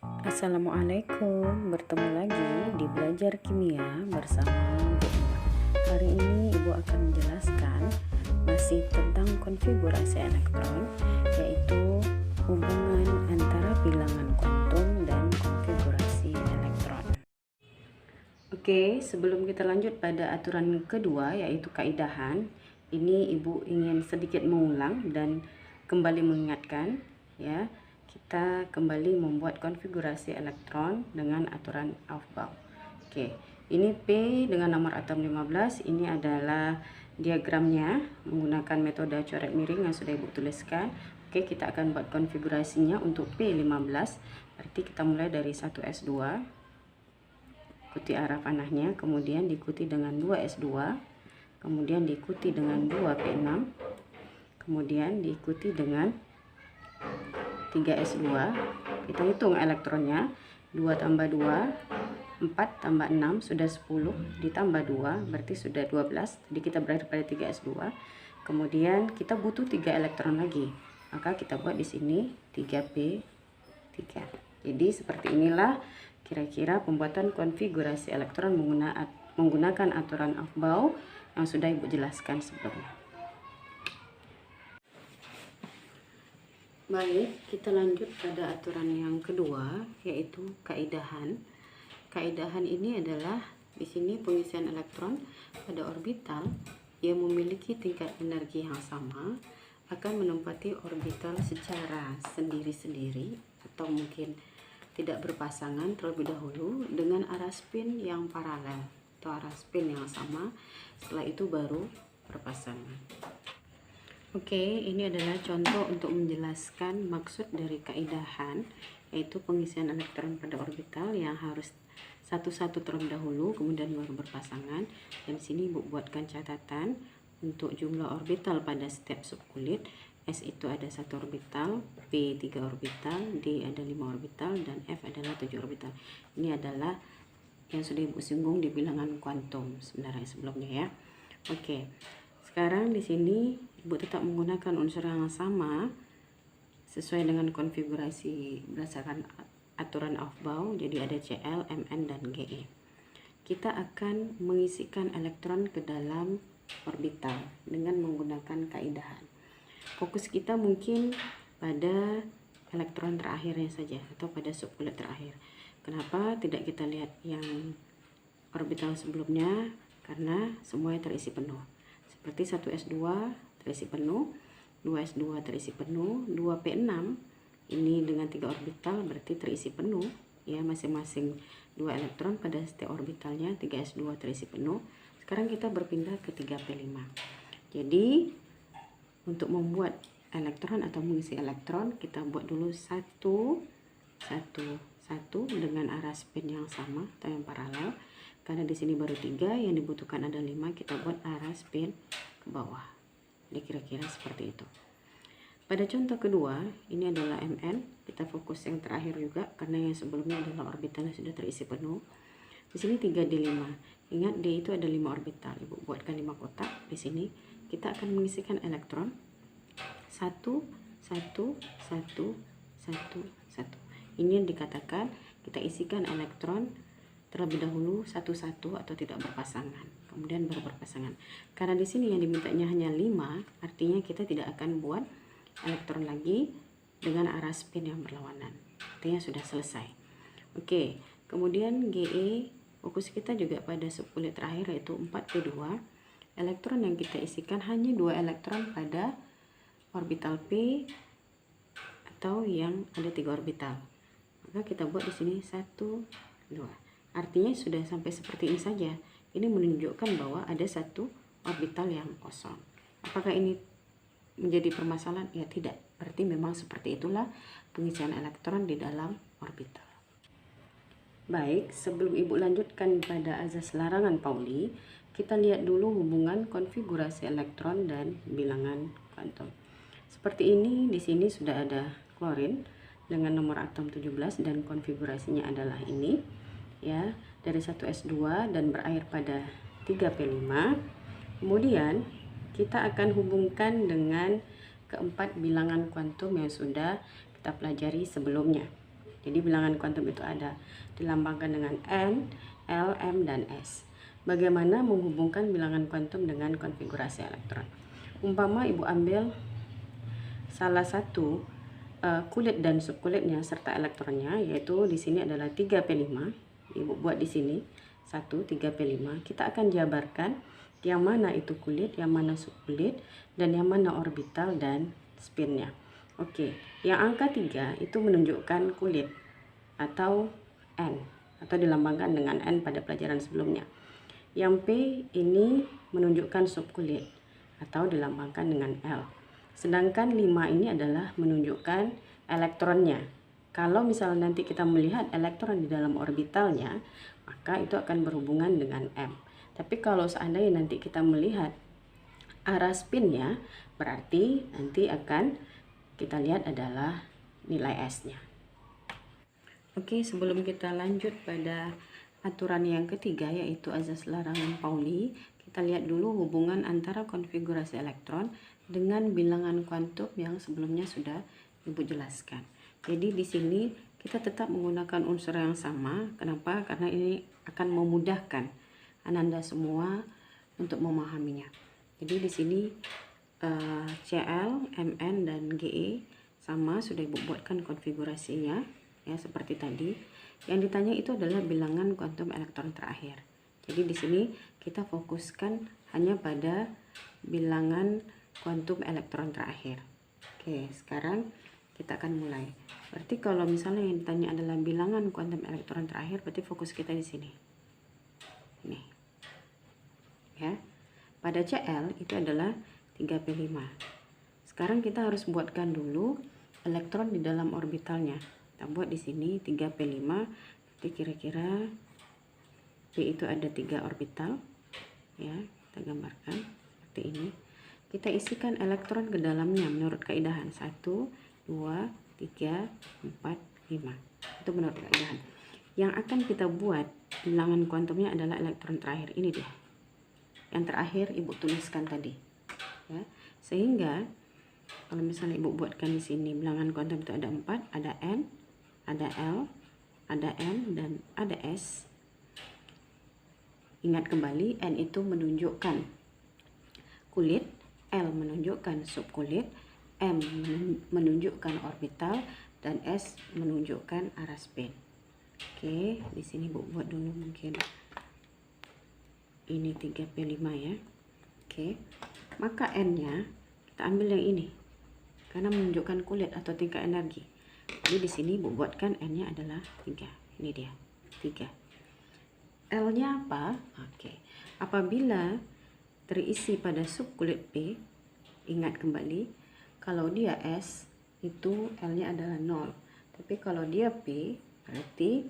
Assalamualaikum, bertemu lagi di Belajar Kimia bersama Bu Nur. Hari ini Ibu akan menjelaskan masih tentang konfigurasi elektron, yaitu hubungan antara bilangan kuantum dan konfigurasi elektron. Oke, sebelum kita lanjut pada aturan kedua, yaitu kaidahan, ini Ibu ingin sedikit mengulang dan kembali mengingatkan, ya. Kita kembali membuat konfigurasi elektron dengan aturan Aufbau. Oke, ini P dengan nomor atom 15. Ini adalah diagramnya menggunakan metode coret miring yang sudah Ibu tuliskan. Oke, kita akan buat konfigurasinya untuk P15. Berarti kita mulai dari 1s2, ikuti arah panahnya, kemudian diikuti dengan 2s2, kemudian diikuti dengan 2p6, kemudian diikuti dengan 3s2. Kita hitung elektronnya, 2 tambah 2, 4 tambah 6 sudah 10, ditambah 2 berarti sudah 12. Jadi kita berada pada 3s2. Kemudian kita butuh 3 elektron lagi, maka kita buat di sini 3p3. Jadi seperti inilah kira-kira pembuatan konfigurasi elektron menggunakan aturan Aufbau yang sudah Ibu jelaskan sebelumnya. Baik, kita lanjut pada aturan yang kedua, yaitu kaidahan. Kaidahan ini adalah di sini pengisian elektron pada orbital yang memiliki tingkat energi yang sama akan menempati orbital secara sendiri-sendiri atau mungkin tidak berpasangan terlebih dahulu dengan arah spin yang paralel atau arah spin yang sama. Setelah itu baru berpasangan. Oke, ini adalah contoh untuk menjelaskan maksud dari kaidahan, yaitu pengisian elektron pada orbital yang harus satu-satu terlebih dahulu, kemudian baru berpasangan. Dan sini Ibu buatkan catatan untuk jumlah orbital pada setiap subkulit. S itu ada 1 orbital, P 3 orbital, D ada 5 orbital, dan F adalah 7 orbital. Ini adalah yang sudah Ibu singgung di bilangan kuantum sebenarnya sebelumnya ya. Oke. Sekarang di sini Ibu tetap menggunakan unsur yang sama sesuai dengan konfigurasi berdasarkan aturan Aufbau. Jadi ada Cl, Mn, dan Ge. Kita akan mengisikan elektron ke dalam orbital dengan menggunakan kaidahan. Fokus kita mungkin pada elektron terakhirnya saja atau pada subkulit terakhir. Kenapa tidak kita lihat yang orbital sebelumnya? Karena semuanya terisi penuh. Seperti 1s2 terisi penuh, 2s2 terisi penuh, 2p6 ini dengan 3 orbital berarti terisi penuh ya, masing-masing 2 elektron pada setiap orbitalnya. 3s2 terisi penuh. Sekarang kita berpindah ke 3p5. Jadi untuk membuat elektron atau mengisi elektron, kita buat dulu 1 1 1 dengan arah spin yang sama atau yang paralel. Karena di sini baru 3, yang dibutuhkan ada 5, kita buat arah spin ke bawah. Jadi kira-kira seperti itu. Pada contoh kedua, ini adalah Mn. Kita fokus yang terakhir juga karena yang sebelumnya adalah orbital yang sudah terisi penuh. Di sini 3d5. Ingat D itu ada 5 orbital. Ibu buatkan 5 kotak di sini. Kita akan mengisikan elektron 1 1 1 1 1. Ini yang dikatakan kita isikan elektron terlebih dahulu satu-satu atau tidak berpasangan, kemudian baru berpasangan. Karena di sini yang dimintanya hanya 5, artinya kita tidak akan buat elektron lagi dengan arah spin yang berlawanan. Artinya sudah selesai. Oke, kemudian Ge, fokus kita juga pada subkulit terakhir yaitu 4p2. Elektron yang kita isikan hanya 2 elektron pada orbital P atau yang ada 3 orbital. Maka kita buat di sini 1 2. Artinya sudah sampai seperti ini saja. Ini menunjukkan bahwa ada 1 orbital yang kosong. Apakah ini menjadi permasalahan? Ya tidak. Berarti memang seperti itulah pengisian elektron di dalam orbital. Baik, sebelum Ibu lanjutkan pada azas larangan Pauli, kita lihat dulu hubungan konfigurasi elektron dan bilangan kuantum. Seperti ini, di sini sudah ada klorin dengan nomor atom 17 dan konfigurasinya adalah ini. Ya, dari 1s2 dan berakhir pada 3p5. Kemudian kita akan hubungkan dengan keempat bilangan kuantum yang sudah kita pelajari sebelumnya. Jadi bilangan kuantum itu ada dilambangkan dengan N, L, M, dan S. Bagaimana menghubungkan bilangan kuantum dengan konfigurasi elektron? Umpama Ibu ambil salah satu kulit dan subkulitnya serta elektronnya, yaitu di sini adalah 3p5. Ibu buat di sini 1 3p5. Kita akan jabarkan yang mana itu kulit, yang mana subkulit, dan yang mana orbital dan spinnya. Oke, yang angka 3 itu menunjukkan kulit atau N, atau dilambangkan dengan N pada pelajaran sebelumnya. Yang P ini menunjukkan subkulit atau dilambangkan dengan L. Sedangkan 5 ini adalah menunjukkan elektronnya. Kalau misalnya nanti kita melihat elektron di dalam orbitalnya, maka itu akan berhubungan dengan M. Tapi kalau seandainya nanti kita melihat arah spinnya, berarti nanti akan kita lihat adalah nilai S-nya. Oke, sebelum kita lanjut pada aturan yang ketiga, yaitu azas larangan Pauli, kita lihat dulu hubungan antara konfigurasi elektron dengan bilangan kuantum yang sebelumnya sudah Ibu jelaskan. Jadi di sini kita tetap menggunakan unsur yang sama. Kenapa? Karena ini akan memudahkan Ananda semua untuk memahaminya. Jadi di sini Cl, Mn, dan Ge sama, sudah Ibu buatkan konfigurasinya ya seperti tadi. Yang ditanya itu adalah bilangan kuantum elektron terakhir. Jadi di sini kita fokuskan hanya pada bilangan kuantum elektron terakhir. Oke, sekarang kita akan mulai. Berarti kalau misalnya yang ditanya adalah bilangan kuantum elektron terakhir, berarti fokus kita di sini. Nih. Ya. Pada Cl itu adalah 3p5. Sekarang kita harus buatkan dulu elektron di dalam orbitalnya. Kita buat di sini 3p5. Jadi kira-kira P itu ada 3 orbital. Ya, kita gambarkan seperti ini. Kita isikan elektron ke dalamnya menurut kaidahan 1, 2, 3, 4, 5. Itu menurut kaidahan. Yang akan kita buat bilangan kuantumnya adalah elektron terakhir. Ini dia. Yang terakhir Ibu tuliskan tadi. Ya, sehingga kalau misalnya Ibu buatkan di sini bilangan kuantum itu ada 4, ada N, ada L, ada M, dan ada S. Ingat kembali, N itu menunjukkan kulit, L menunjukkan subkulit, M menunjukkan orbital, dan S menunjukkan arah spin. Oke, di sini Bu buat dulu mungkin ini 3p5 ya. Oke. Maka N-nya kita ambil yang ini karena menunjukkan kulit atau tingkat energi. Jadi di sini Bu buatkan N-nya adalah 3. Ini dia, 3. L-nya apa? Oke. Apabila terisi pada subkulit P, ingat kembali, kalau dia S itu L-nya adalah 0. Tapi kalau dia P, berarti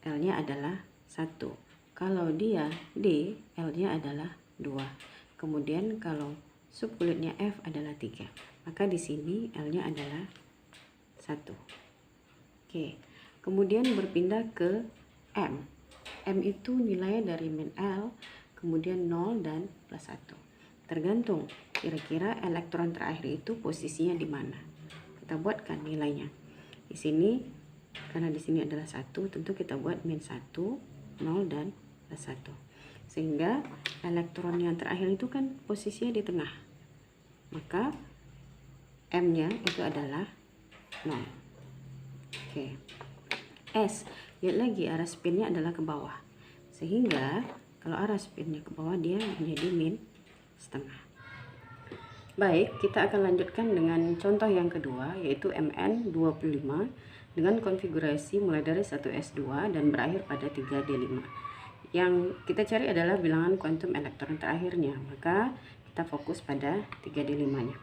L-nya adalah 1. Kalau dia D, L-nya adalah 2. Kemudian kalau subkulitnya F adalah 3. Maka di sini L-nya adalah 1. Oke. Kemudian berpindah ke M. M itu nilainya dari min L, kemudian 0 dan plus 1. Tergantung kira-kira elektron terakhir itu posisinya di mana. Kita buatkan nilainya. Di sini karena di sini adalah 1, tentu kita buat min 1, 0 dan plus 1. Sehingga elektron yang terakhir itu kan posisinya di tengah. Maka M-nya itu adalah 0. Oke. S, lihat lagi arah spinnya adalah ke bawah. Sehingga kalau arah spinnya ke bawah dia menjadi min setengah. Baik, kita akan lanjutkan dengan contoh yang kedua, yaitu Mn25 dengan konfigurasi mulai dari 1s2 dan berakhir pada 3d5. Yang kita cari adalah bilangan kuantum elektron terakhirnya, maka kita fokus pada 3d5 nya.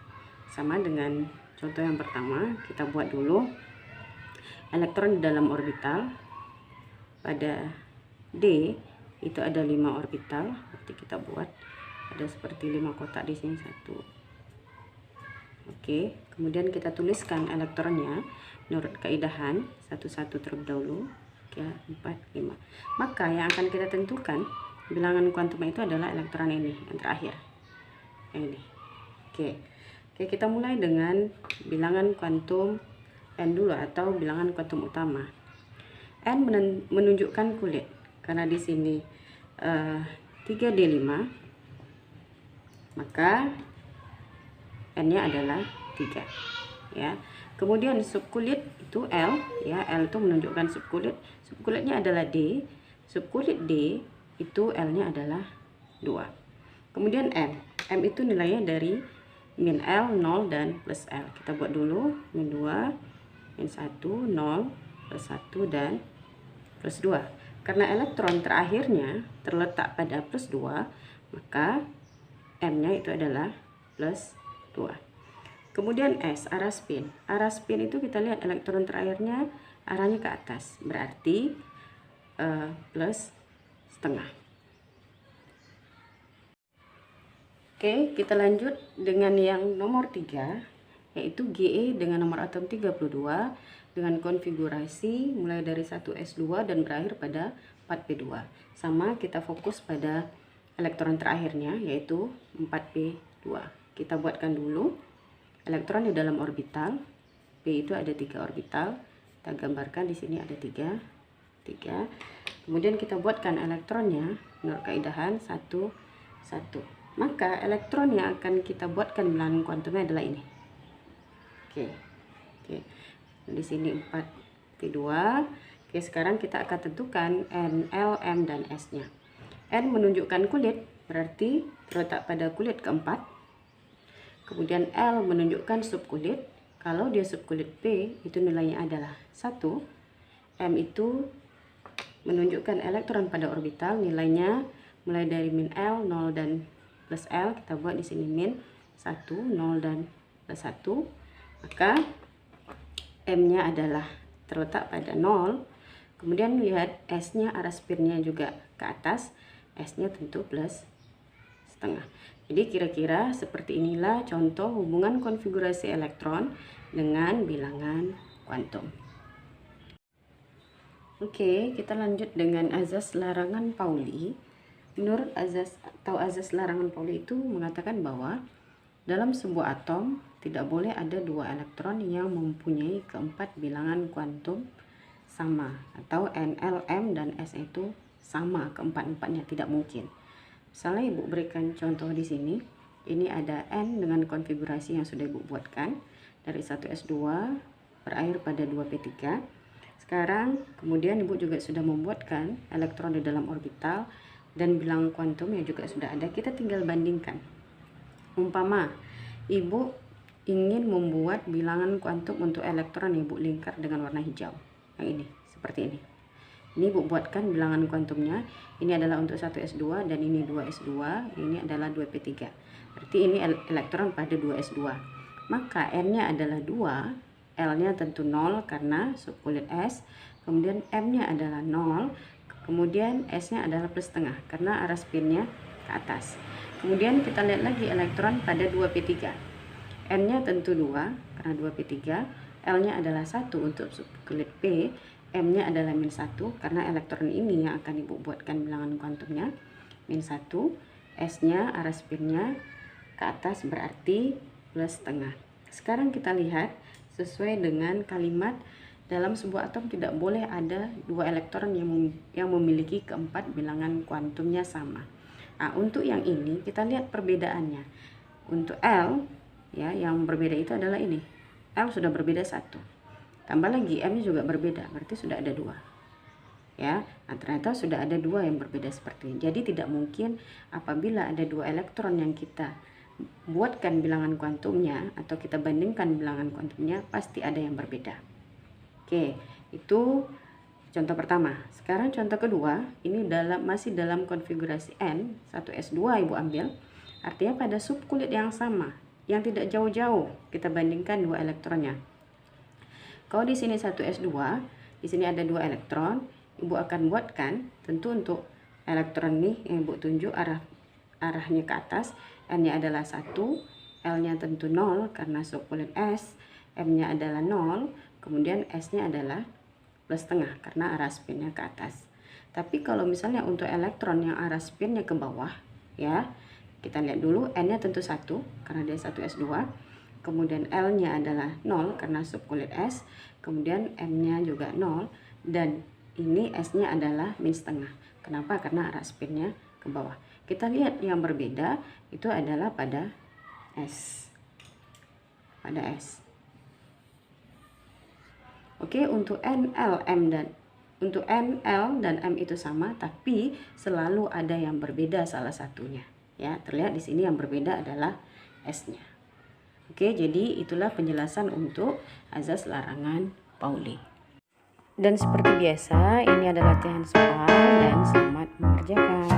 Sama dengan contoh yang pertama, kita buat dulu elektron di dalam orbital. Pada D itu ada 5 orbital, berarti kita buat ada seperti 5 kotak di sini, 1. Oke, kemudian kita tuliskan elektronnya menurut kaidahan 1 terlebih dahulu. 3, 4, 5. Maka yang akan kita tentukan bilangan kuantumnya itu adalah elektron ini yang terakhir, yang ini. Oke, kita mulai dengan bilangan kuantum N dulu atau bilangan kuantum utama. N menunjukkan kulit, karena di sini 3D5, maka N-nya adalah 3 ya. Kemudian subkulit itu L ya, L itu menunjukkan subkulit. Subkulitnya adalah D. Subkulit D itu L-nya adalah 2. Kemudian M. M itu nilainya dari min L, 0 dan plus L. Kita buat dulu min 2, min 1, 0, plus 1 dan plus 2. Karena elektron terakhirnya terletak pada plus 2, maka M-nya itu adalah plus 2. Kemudian S, arah spin. Arah spin itu kita lihat elektron terakhirnya arahnya ke atas, berarti plus setengah. Oke, kita lanjut dengan yang nomor 3, yaitu Ge dengan nomor atom 32 dengan konfigurasi mulai dari 1s2 dan berakhir pada 4p2. Sama, kita fokus pada elektron terakhirnya, yaitu 4p2. Kita buatkan dulu elektron di dalam orbital. P itu ada 3 orbital. Kita gambarkan di sini ada 3. Kemudian kita buatkan elektronnya menurut kaidahan 1, 1. Maka elektron yang akan kita buatkan bilangan kuantumnya adalah ini. Oke. Di sini 4p2. Oke, sekarang kita akan tentukan N, L, M dan S-nya. N menunjukkan kulit, berarti terletak pada kulit keempat. Kemudian L menunjukkan subkulit. Kalau dia subkulit P, itu nilainya adalah 1. M itu menunjukkan elektron pada orbital, nilainya mulai dari min L, 0 dan plus L. Kita buat di sini min 1, 0 dan plus 1. Maka M-nya adalah terletak pada 0. Kemudian lihat S-nya, arah spinnya juga ke atas. S-nya tentu plus setengah. Jadi kira-kira seperti inilah contoh hubungan konfigurasi elektron dengan bilangan kuantum. Oke, kita lanjut dengan azas larangan Pauli. Menurut azas larangan Pauli itu mengatakan bahwa dalam sebuah atom tidak boleh ada 2 elektron yang mempunyai keempat bilangan kuantum sama, atau N, L, M dan S itu sama keempat-empatnya, tidak mungkin. Misalnya Ibu berikan contoh di sini. Ini ada N dengan konfigurasi yang sudah Ibu buatkan dari 1s2 berakhir pada 2p3. Sekarang kemudian Ibu juga sudah membuatkan elektron di dalam orbital dan bilangan kuantum yang juga sudah ada. Kita tinggal bandingkan. Umpama Ibu ingin membuat bilangan kuantum untuk elektron yang Ibu lingkar dengan warna hijau. Yang ini, seperti ini. Ini Ibu buatkan bilangan kuantumnya. Ini adalah untuk 1s2 dan ini 2s2, ini adalah 2p3. Berarti ini elektron pada 2s2. Maka N-nya adalah 2, L-nya tentu 0 karena subkulit S. Kemudian M-nya adalah 0. Kemudian S-nya adalah plus setengah karena arah spinnya ke atas. Kemudian kita lihat lagi elektron pada 2p3. N-nya tentu 2 karena 2p3. L-nya adalah 1 untuk subkulit P. M-nya adalah min 1 karena elektron ini yang akan Ibu buatkan bilangan kuantumnya. Min 1. S-nya, arah spinnya ke atas berarti plus setengah. Sekarang kita lihat sesuai dengan kalimat dalam sebuah atom tidak boleh ada 2 elektron yang memiliki keempat bilangan kuantumnya sama. Nah, untuk yang ini kita lihat perbedaannya. Untuk L ya, yang berbeda itu adalah ini. L sudah berbeda 1. Tambah lagi M-nya juga berbeda, berarti sudah ada 2. Ya, nah ternyata sudah ada 2 yang berbeda seperti ini. Jadi tidak mungkin apabila ada 2 elektron yang kita buatkan bilangan kuantumnya atau kita bandingkan bilangan kuantumnya, pasti ada yang berbeda. Oke, itu contoh pertama. Sekarang contoh kedua, ini masih dalam konfigurasi N, 1s2 Ibu ambil. Artinya pada subkulit yang sama, yang tidak jauh-jauh, kita bandingkan 2 elektronnya. Kalau di sini 1s2, di sini ada 2 elektron, Ibu akan buatkan tentu untuk elektron nih yang Ibu tunjuk arahnya ke atas. N-nya adalah 1, L-nya tentu 0 karena subkulit S, M-nya adalah 0, kemudian S-nya adalah plus setengah karena arah spinnya ke atas. Tapi kalau misalnya untuk elektron yang arah spinnya ke bawah, ya, kita lihat dulu N-nya tentu 1 karena dia 1s2. kemudian L-nya adalah 0 karena subkulit S, kemudian M-nya juga 0, dan ini S-nya adalah min setengah. Kenapa? Karena arah spinnya ke bawah. Kita lihat yang berbeda itu adalah pada S. Oke, untuk N, L, M itu sama, tapi selalu ada yang berbeda salah satunya. Ya, terlihat di sini yang berbeda adalah S-nya. Oke, jadi itulah penjelasan untuk azas larangan Pauli. Dan seperti biasa, ini adalah latihan soal dan selamat mengerjakan.